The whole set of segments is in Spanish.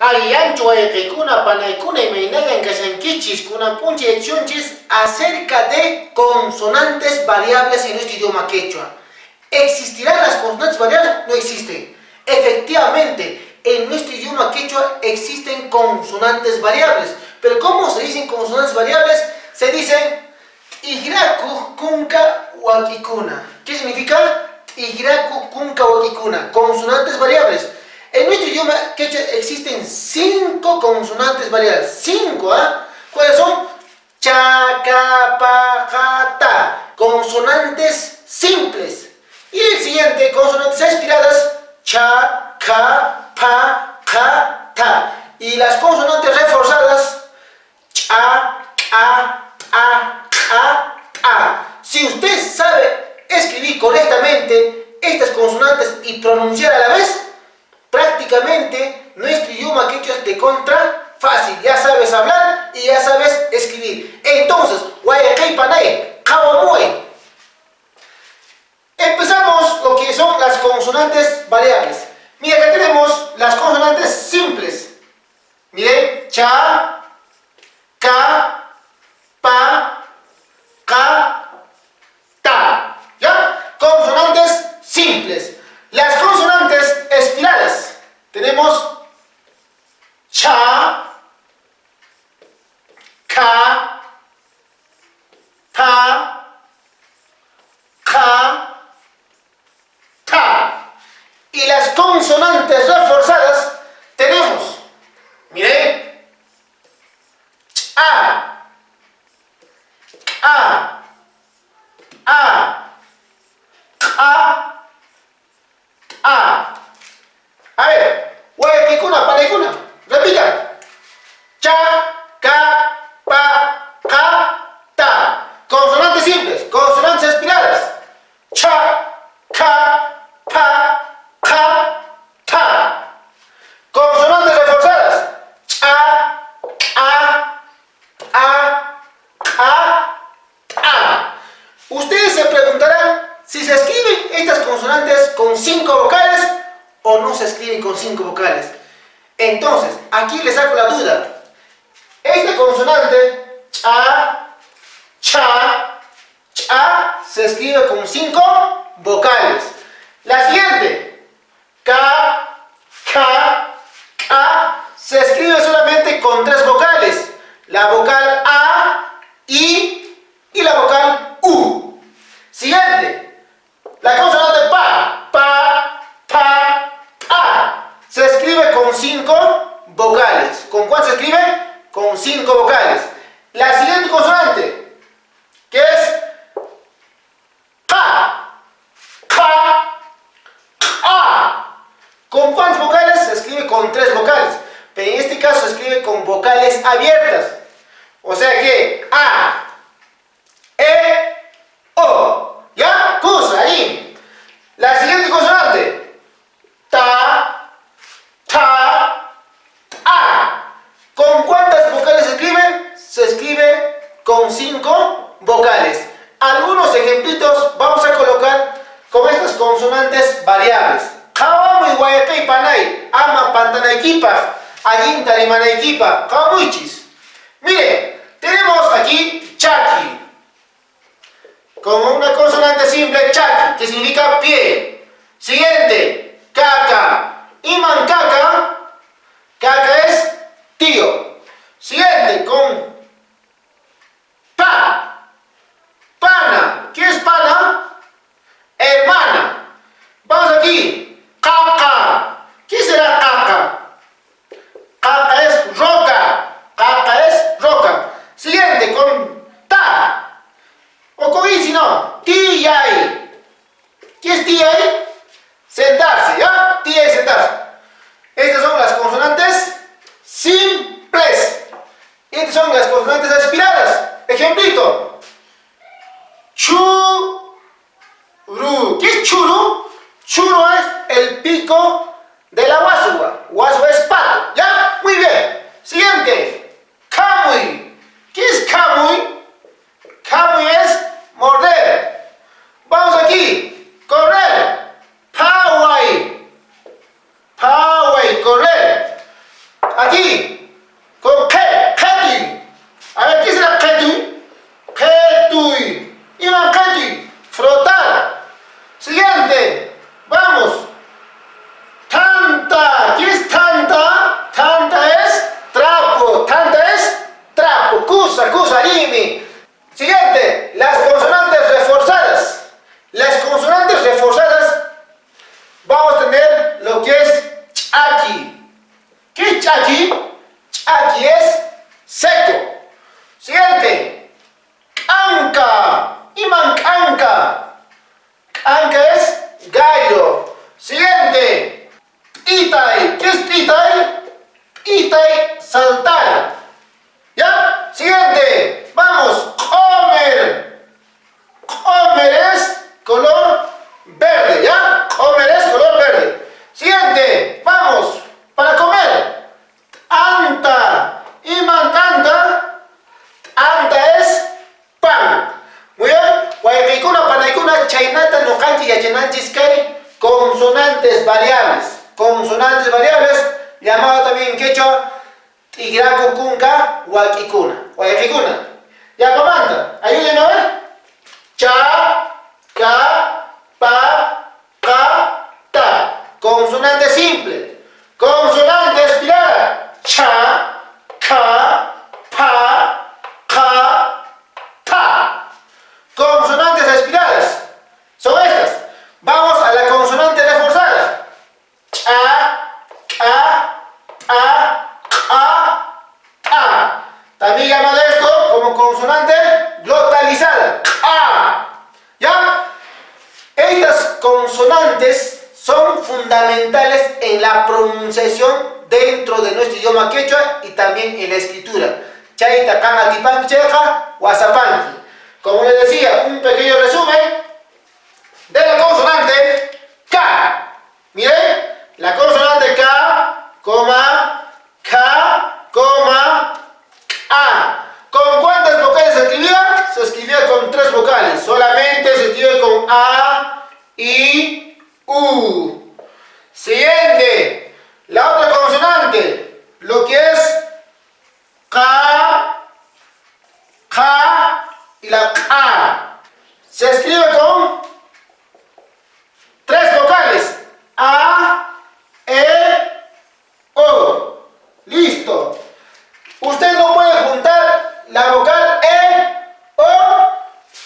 Aliancho ayqikuna panaykuna imaynagan kashankichis kunapunchis leccionchis acerca de consonantes variables en nuestro idioma quechua. ¿Existirán las consonantes variables? No existen. Efectivamente, en nuestro idioma quechua existen consonantes variables. Pero ¿cómo se dicen consonantes variables? Se dicen igraku, kunka, wakikuna. ¿Qué significa? Igraku, kunka, wakikuna. Consonantes variables. En nuestro idioma quechua existen 5 consonantes variables. 5, ¿ah? ¿Cuáles son? Cha, pa, ja, ta. Consonantes simples. Y el siguiente, consonantes aspiradas. Cha, ka, pa, ja, ta. Y las consonantes reforzadas. Cha, a. Si usted sabe escribir correctamente estas consonantes y pronunciar a la vez, prácticamente nuestro idioma quechua es de contra fácil. Ya sabes hablar y ya sabes escribir. Entonces, guayacay panay, kawamue. Empezamos lo que son las consonantes variables. Mira, acá tenemos las consonantes simples. Miren, cha, ka, pa, ka, ta. ¿Ya? Consonantes simples. Las consonantes espirales. Tenemos cha, ka, pa, ka, ta. Y las consonantes reforzadas tenemos, miren, a, a, A ver, huequicuna, panecuna, repita. Cha, ka, pa, ka, ta. Consonantes simples, consonantes espirales. Cha, ka, pa, ka, ta. Consonantes reforzadas. Cha, a. Ustedes se preguntarán si se escriben estas consonantes con 5 vocales o no se escriben con 5 vocales. Entonces, aquí les saco la duda. Esta consonante, cha, se escribe con 5 vocales. La siguiente, ka, se escribe solamente con 3 vocales. La vocal A, I y la vocal U. Siguiente, la consonante pa, se escribe con 5 vocales. ¿Con cuánto se escribe? Con 5 vocales. La siguiente consonante, que es ka, a. ¿Con cuántas vocales? Se escribe con 3 vocales. Pero en este caso se escribe con vocales abiertas. O sea que A, E, O. ¿Ya? Cosa ahí. La siguiente consonante, ta, a. ¿Con cuántas vocales se escribe? Se escribe con 5 vocales. Algunos ejemplitos vamos a colocar con estas consonantes variables. Kawamu guayacay panay, ama pantanaykipa, ayinta limanaykipa, kawamuichis. Mire, tenemos aquí chaki. Como una consonante simple, chaki, que significa pie. Siguiente, caca. Iman caca, caca es tío. Siguiente, con pa, pana. ¿Qué es pana? Hermana. Vamos aquí, caca. ¿Qué será caca? Caca es roca. Caca es roca. Siguiente, con ta. O con i, si no, tiyay. ¿Qué es tiyay? Sentarse, ¿ya? Tiyay, sentarse. Estas son ketui. Con ketui. A ver, ¿qué será ketui? Ketui. Iman ketui. Frotar. Siguiente. Vamos. Tanta. ¿Qué es tanta? Tanta es trapo. Tanta es trapo. Kusa, imi. Siguiente. Las consonantes reforzadas. Las consonantes reforzadas. Vamos a tener lo que es chaki. ¿Qué es chaki? Chaki es seco. Siguiente. Anca. Iman anca. Anca es gallo. Siguiente. Itai. ¿Qué es itai? Itai, saltar. ¿Ya? Siguiente. Vamos. Comer. Comer es color verde. ¿Ya? Comer es color verde. Siguiente. Vamos. Para comer. Anta. Iman anta. Anta es pan. Muy bien. Guayquicuna, panaicuna, chaynata, nocanchi y achenanchis kai. Consonantes variables. Consonantes variables, llamado también en quechua tigraco kunka huaquicuna. Guayquicuna. Ya comanda. Ayúdenme a ver. Cha, ka, pa, ka, ta. Consonante simple. Consonante aspirada. Cha, ka, pa, ka, ta. Consonantes aspiradas. Son estas. Vamos a la consonante reforzada. Cha, ka, a, ta. También llamado esto como consonante glotalizada. A. ¿Ya? Estas consonantes son fundamentales en la pronunciación dentro de nuestro idioma quechua y también en la escritura. Chaita kan atipan cheja wasapanki. Como les decía, un pequeño resumen de la consonante K. Miren, la consonante K, coma, K, coma, A. ¿Con cuántas vocales se escribía? Se escribía con 3 vocales. Solamente se escribe con A, I, U. Siguiente. La otra consonante. Lo que es K, K y la K. Se escribe con 3 vocales. A, E, O. Listo. Usted no puede juntar la vocal E, O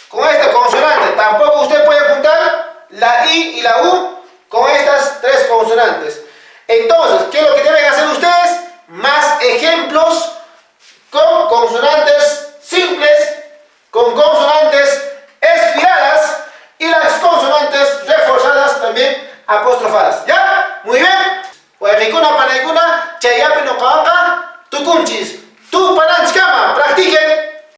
con esta consonante. Tampoco usted puede juntar la I y la U con estas 3 consonantes. Entonces, ¿qué es lo que deben hacer ustedes? Más ejemplos con consonantes simples, con consonantes espiradas y las consonantes reforzadas también apostrofadas. ¿Ya? Muy bien. Huayquicuna, panaicuna, chayapi no kawanka, tukunchis.